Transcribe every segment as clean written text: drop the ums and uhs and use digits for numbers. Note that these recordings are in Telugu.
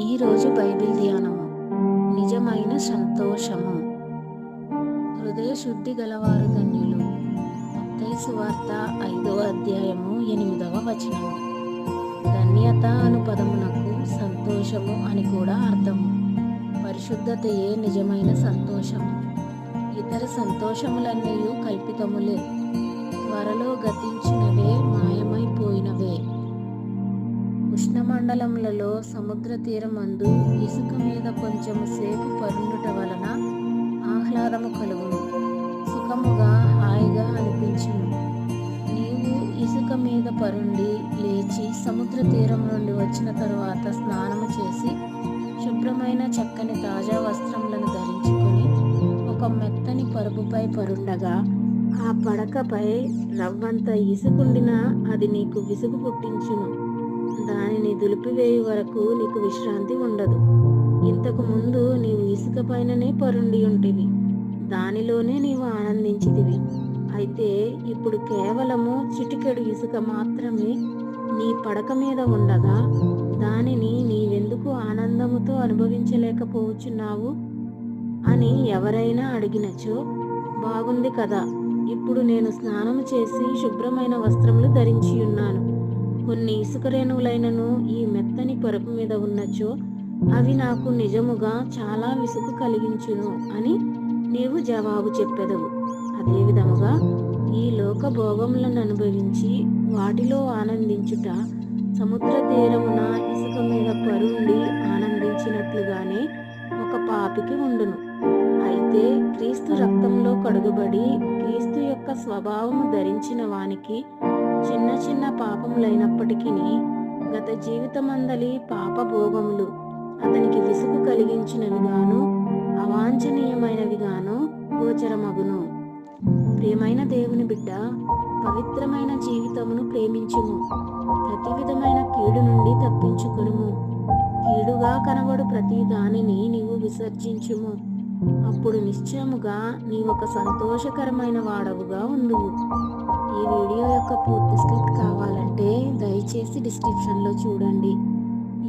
ఈరోజు బైబిల్ ధ్యానము. నిజమైన సంతోషము. హృదయ శుద్ధి గలవారు ధన్యులు. మత్తయి సువార్త 5వ అధ్యాయము 8వ వచనము. ధన్యత అను పదమునకు సంతోషము అని కూడా అర్థము. పరిశుద్ధతయే నిజమైన సంతోషము. ఇతర సంతోషములన్నీ కల్పితములే, త్వరలో గతించినవే, మాయమైపోయినవే. ఉష్ణమండలములలో సముద్ర తీరమందు ఇసుక మీద కొంచెము సేపు పరుండుట వలన ఆహ్లాదము కలుగును, సుఖముగా హాయిగా అనిపించును. నీవు ఇసుక మీద పరుండి లేచి సముద్ర తీరం నుండి వచ్చిన తరువాత స్నానము చేసి శుభ్రమైన చక్కని తాజా వస్త్రములను ధరించుకొని ఒక మెత్తని పరుపుపై పరుండగా ఆ పడకపై రవ్వంత ఇసుకుండినా అది నీకు విసుగు పుట్టించును. దానిని దులిపివేయు వరకు నీకు విశ్రాంతి ఉండదు. ఇంతకు ముందు నీవు ఇసుక పైననే పరుండి ఉంటివి, దానిలోనే నీవు ఆనందించితివి. అయితే ఇప్పుడు కేవలము చిటికెడు ఇసుక మాత్రమే నీ పడక మీద ఉండగా దానిని నీవెందుకు ఆనందముతో అనుభవించలేకపోవచ్చున్నావు అని ఎవరైనా అడిగినచో, బాగుంది కదా, ఇప్పుడు నేను స్నానము చేసి శుభ్రమైన వస్త్రములు ధరించి ఉన్నాను. కొన్ని ఇసుక రేణువులైనను ఈ మెత్తని పరుపు మీద ఉన్నచో అవి నాకు నిజముగా చాలా విసుగు కలిగించును అని నీవు జవాబు చెప్పెదవు. అదే విధముగా ఈ లోక భోగములను అనుభవించి వాటిలో ఆనందించుట సముద్ర తీరమున ఇసుక మీద పరుండి ఆనందించినట్లుగానే ఒక పాపికి ఉండును. అయితే క్రీస్తు రక్తంలో కడుగబడి క్రీస్తు యొక్క స్వభావము ధరించిన వానికి చిన్న చిన్న పాపములైనప్పటికీ గత జీవితమందలి పాప భోగములు అతనికి విసుగు కలిగించినవిగాను అవాంఛనీయమైనవిగాను గోచరమగును. ప్రియమైన దేవుని బిడ్డ, పవిత్రమైన జీవితమును ప్రేమించుము. ప్రతి విధమైన కీడు నుండి తప్పించుకొనుము. కీడుగా కనబడు ప్రతి దానిని నీవు విసర్జించుము. అప్పుడు నిశ్చయముగా నీవొక సంతోషకరమైన వాడవుగా ఉండువు. ఈ వీడియో యొక్క పూర్తి స్క్రిప్ట్ కావాలంటే దయచేసి డిస్క్రిప్షన్లో చూడండి.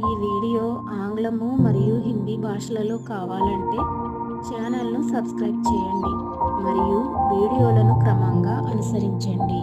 ఈ వీడియో ఆంగ్లము మరియు హిందీ భాషలలో కావాలంటే ఛానల్ను సబ్స్క్రైబ్ చేయండి మరియు వీడియోలను క్రమంగా అనుసరించండి.